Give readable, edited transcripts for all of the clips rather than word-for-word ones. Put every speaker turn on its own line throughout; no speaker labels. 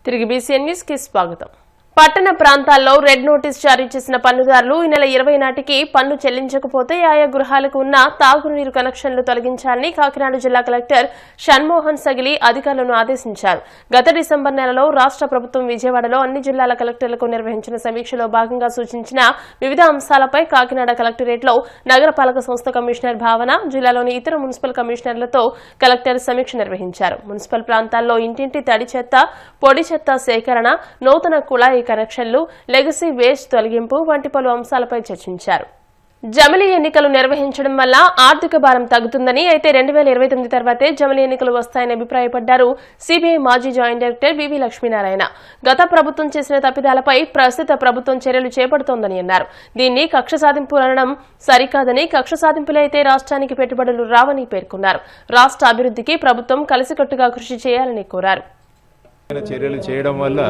తిరిగి BCN news కి స్వాగతం. పట్టణ ప్రాంతాల్లో రెడ్ నోటీస్ జారీ చేసిన పన్నుదారులు ఈ నెల 20 నాటికి పన్ను చెల్లించకపోతే ఆయా గృహాలకు ఉన్న తాగునీరు కనెక్షన్లు తొలగించాలని కాకినాడ జిల్లా కలెక్టర్ షణ్మోహన్ సగిలి అధికారులను ఆదేశించారు. గత డిసెంబర్ నెలలో రాష్ట్ర ప్రభుత్వం విజయవాడలో అన్ని జిల్లాల కలెక్టర్లకు నిర్వహించిన సమీక్షలో భాగంగా సూచించిన వివిధ అంశాలపై కాకినాడ కలెక్టరేట్లో నగరపాలక సంస్థ కమిషనర్ భావన, జిల్లాలోని ఇతర మున్సిపల్ కమిషనర్లతో కలెక్టర్ సమీక్ష నిర్వహించారు. మున్సిపల్ ప్రాంతాల్లో ఇంటింటి తడి చెత్త, పొడి చెత్త సేకరణ, నూతన కుళాయి కనెక్షన్లు, లెగసీ వేస్ట్ తొలగింపు వంటి పలు అంశాలపై చర్చించారు. జమిలీ ఎన్నికలు నిర్వహించడం వల్ల ఆర్థిక భారం తగ్గుతుందని, అయితే 2029 తర్వాతే జమిలీ ఎన్నికలు వస్తాయని అభిప్రాయపడ్డారు సిబిఐ మాజీ జాయింట్ డైరెక్టర్ వివి లక్ష్మీనారాయణ. గత ప్రభుత్వం చేసిన తప్పిదాలపై ప్రస్తుత ప్రభుత్వం చర్యలు చేపడుతోందని అన్నారు. దీన్ని కక్ష సాధింపు అనడం సరికాదని, కక్ష సాధింపులైతే రాష్ట్రానికి పెట్టుబడులు రావని పేర్కొన్నారు. రాష్ట్ర అభివృద్ధికి ప్రభుత్వం కలిసికట్టుగా కృషి చేయాలని కోరారు.
చర్యలు చేయడం వల్ల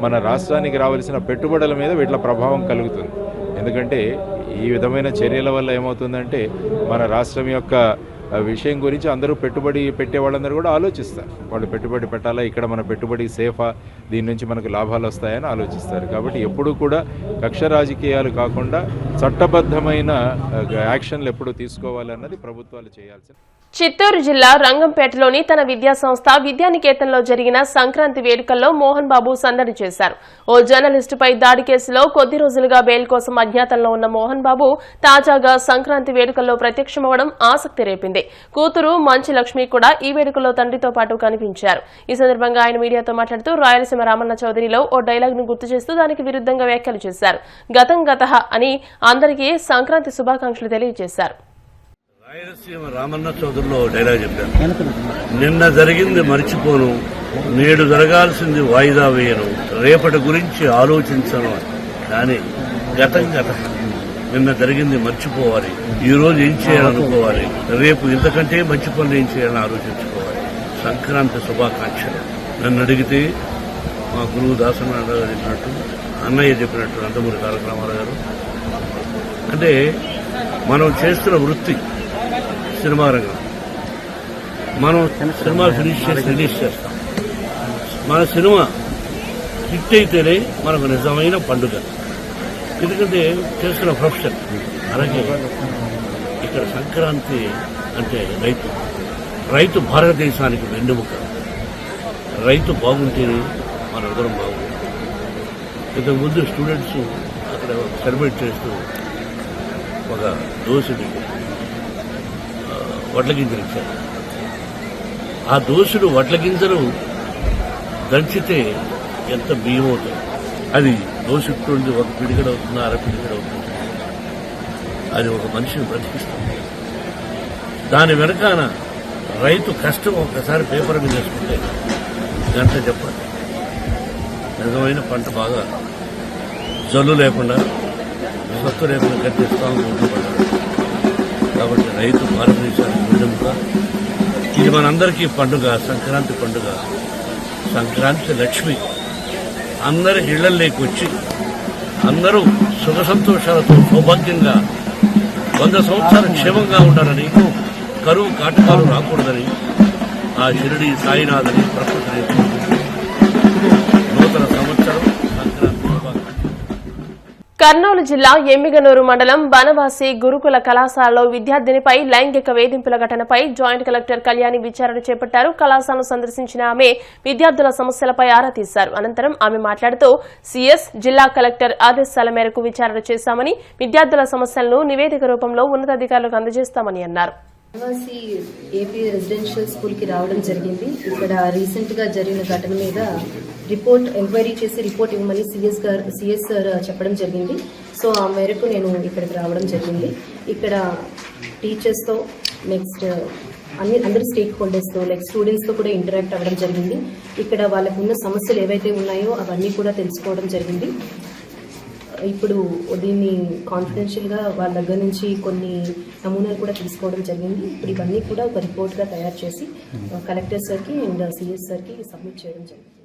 మన రాష్ట్రానికి రావాల్సిన పెట్టుబడుల మీద వీటిల ప్రభావం కలుగుతుంది. ఎందుకంటే ఈ విధమైన చర్యల వల్ల ఏమవుతుందంటే మన రాష్ట్రం యొక్క విషయం గురించి అందరూ పెట్టుబడి పెట్టే వాళ్ళందరూ కూడా ఆలోచిస్తారు. వాళ్ళు పెట్టుబడి పెట్టాలా, ఇక్కడ మన పెట్టుబడి సేఫా, దీని నుంచి మనకు లాభాలు వస్తాయని ఆలోచిస్తారు. కాబట్టి ఎప్పుడూ కూడా కక్ష రాజకీయాలు కాకుండా చట్టబద్ధమైన యాక్షన్లు ఎప్పుడు తీసుకోవాలన్నది ప్రభుత్వాలు చేయాల్సిన.
చిత్తూరు జిల్లా రంగంపేటలోని తన విద్యాసంస్థ విద్యానికేతన్లో జరిగిన సంక్రాంతి వేడుకల్లో మోహన్ బాబు సందడి చేశారు. ఓ జర్నలిస్టుపై దాడి కేసులో కొద్ది రోజులుగా బెయిల్ కోసం అజ్ఞాతంలో ఉన్న మోహన్ బాబు తాజాగా సంక్రాంతి వేడుకల్లో ప్రత్యక్షమవడం ఆసక్తి రేపింది. కూతురు మంచి లక్ష్మి కూడా ఈ వేడుకల్లో తండ్రితో పాటు కనిపించారు. ఈ సందర్భంగా ఆయన మీడియాతో మాట్లాడుతూ రాయలసీమ రామన్న చౌదరిలో ఓ డైలాగ్ ను గుర్తు చేస్తూ దానికి విరుద్ధంగా వ్యాఖ్యలు చేశారు. గతం గతః అని అందరికీ సంక్రాంతి శుభాకాంక్షలు తెలియజేశారు.
రాయలసీమ రామన్న చౌదరిలో డైలాగ్ చెప్పాను. నిన్న జరిగింది మర్చిపోను, నేడు జరగాల్సింది వాయిదా వేయను, రేపటి గురించి ఆలోచించను. కానీ గతం నిన్న జరిగింది మర్చిపోవాలి, ఈ రోజు ఏం చేయాలనుకోవాలి, రేపు ఇంతకంటే మంచి పనులు ఏం చేయాలని ఆలోచించుకోవాలి. సంక్రాంతి శుభాకాంక్షలు. నన్ను అడిగితే మా గురువు దాసనారాయణ గారు చెప్పినట్టు, అన్నయ్య చెప్పినట్టు, నందమూరి తారక రామారావు గారు, అంటే మనం చేస్తున్న వృత్తి సినిమా రంగం. మనం సినిమా ఫినిష్ చేసి రిలీజ్ చేస్తాం. మన సినిమా హిట్ అయితేనే మనకు నిజమైన పండుగ. ఎందుకంటే చేస్తున్న ప్రొఫెషన్. అలాగే ఇక్కడ సంక్రాంతి అంటే రైతు భారతదేశానికి వెన్నెముక. రైతు బాగుంటేనే మన అందరం బాగుంటుంది. ఇంతకుముందు స్టూడెంట్స్ అక్కడ సెలబ్రేట్ చేస్తూ ఒక దోసుడి వడ్ల గింజలు ఇచ్చారు. ఆ దోసుడు వడ్ల గింజలు దంచితే ఎంత బియ్యం అవుతుంది. అది దోసుకుంది ఒక పిడిగడ అవుతుంది, అర పిడిగడ అవుతుంది. అది ఒక మనిషిని బ్రతికిస్తుంది. దాని వెనకాన రైతు కష్టం ఒక్కసారి పేపర్ మీద వేసుకుంటే గంట చెప్పాలి. నిజమైన పంట బాగా జల్లు లేకుండా, సత్తు లేకుండా కట్టిస్తాము పడ్డాడు. కాబట్టి రైతు భారతదేశానికి వెన్నెముక. ఇది మనందరికీ పండుగ, సంక్రాంతి పండుగ. సంక్రాంతి లక్ష్మి అందరి ఇళ్లలోకి వచ్చి అందరూ సుఖ సంతోషాలతో సౌభాగ్యంగా 100 సంవత్సరాలు క్షేమంగా ఉండాలని, కరువు కాటకాలు రాకూడదని ఆ షిరిడి సాయినాథని ప్రకృతిని నూతన సంవత్సరం సంక్రాంతి.
కర్నూలు జిల్లా ఎమ్మిగనూరు మండలం బనవాసి గురుకుల కళాశాలలో విద్యార్థినిపై లైంగిక వేధింపుల ఘటనపై జాయింట్ కలెక్టర్ కళ్యాణి విచారణ చేపట్టారు. కళాశాలను సందర్శించిన ఆమె విద్యార్థుల సమస్యలపై ఆరా తీశారు. అనంతరం ఆమె మాట్లాడుతూ సీఎస్, జిల్లా కలెక్టర్ ఆదేశాల మేరకు విచారణ చేశామని, విద్యార్థుల సమస్యలను నివేదిక రూపంలో ఉన్నతాధికారులకు అందజేస్తామని అన్నారు.
బనవాసి ఏపీ రెసిడెన్షియల్ స్కూల్ కి రావడం జరిగింది. ఇక్కడ రీసెంట్ గా జరిగిన ఘటన మీద ఎంక్వైరీ చేసి రిపోర్ట్ ఇవ్వమని సిఎస్ సార్ చెప్పడం జరిగింది. సో ఆ మేరకు నేను ఇక్కడికి రావడం జరిగింది. ఇక్కడ టీచర్స్తో, నెక్స్ట్ అందరు స్టేక్ హోల్డర్స్తో, లైక్ స్టూడెంట్స్తో కూడా ఇంటరాక్ట్ అవ్వడం జరిగింది. ఇక్కడ వాళ్ళకు ఉన్న సమస్యలు ఏవైతే ఉన్నాయో అవన్నీ కూడా తెలుసుకోవడం జరిగింది. ఇప్పుడు దీన్ని కాన్ఫిడెన్షియల్గా వాళ్ళ దగ్గర నుంచి కొన్ని నమూనాలు కూడా తీసుకోవడం జరిగింది. ఇప్పుడు ఇవన్నీ కూడా ఒక రిపోర్ట్గా తయారు చేసి కలెక్టర్ సార్కి అండ్ సిఎస్ సార్కి సబ్మిట్ చేయడం జరిగింది.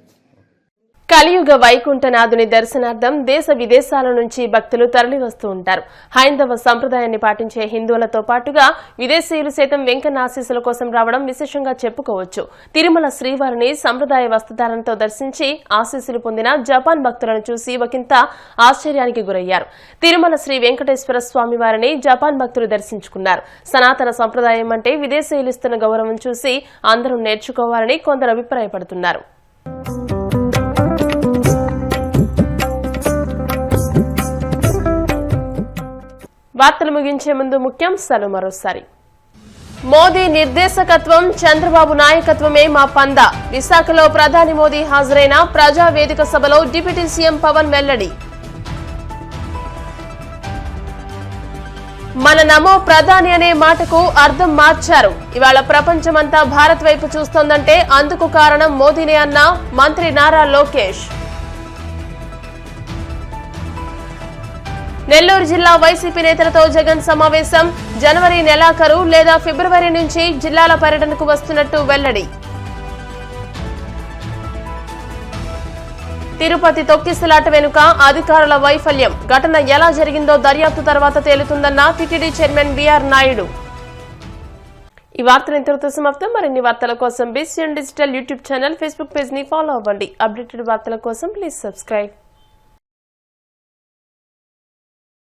కలియుగ వైకుంఠనాథుని దర్శనార్థం దేశ విదేశాల నుంచి భక్తులు తరలివస్తూ ఉంటారు. హైందవ సంప్రదాయాన్ని పాటించే హిందువులతో పాటుగా విదేశీయులు సైతం వెంకన్న ఆశీస్సుల కోసం రావడం విశేషంగా చెప్పుకోవచ్చు. తిరుమల శ్రీవారిని సంప్రదాయ వస్త్రధారణతో దర్శించి ఆశీస్సులు పొందిన జపాన్ భక్తులను చూసి ఒకంత ఆశ్చర్యానికి గురయ్యారు. తిరుమల శ్రీ వెంకటేశ్వర స్వామి వారిని జపాన్ భక్తులు దర్శించుకున్నారు. సనాతన సంప్రదాయం అంటే విదేశీయులు ఇస్తున్న గౌరవం చూసి అందరూ నేర్చుకోవాలని కొందరు అభిప్రాయపడుతున్నారు. వార్తలు ముగించే ముందు ముఖ్యాంశాలు మరోసారి. మోదీ నిర్దేశకత్వం, చంద్రబాబు నాయకత్వమే మా పంద. విశాఖలో ప్రధాని మోదీ హాజరైన ప్రజావేదిక సభలో డిప్యూటీ సీఎం పవన్ వెల్లడి. మన నమో ప్రధాని అనే మాటకు అర్థం మార్చారు. ఇవాళ ప్రపంచమంతా భారత్ వైపు చూస్తోందంటే అందుకు కారణం మోదీనే అన్న మంత్రి నారా లోకేష్. నెల్లూరు జిల్లా వైసీపీ నేతలతో జగన్ సమావేశం. జనవరి నెలాఖరు లేదా ఫిబ్రవరి నుంచి జిల్లాల పర్యటనకు వస్తున్నట్టు వెల్లడి. తిరుపతి తొక్కిసలాట వెనుక అధికారుల వైఫల్యం. ఘటన ఎలా జరిగిందో దర్యాప్తు తర్వాత తేలుతుందన్న టీటీడీ చైర్మన్ బీఆర్ నాయుడు. ఈ వార్తలు ఇంతటితో సమాప్తం. మరిన్ని వార్తల కోసం BCN digital YouTube channel, Facebook page ని ఫాలో అవ్వండి. అప్డేటెడ్ వార్తల కోసం ప్లీజ్ సబ్స్క్రైబ్.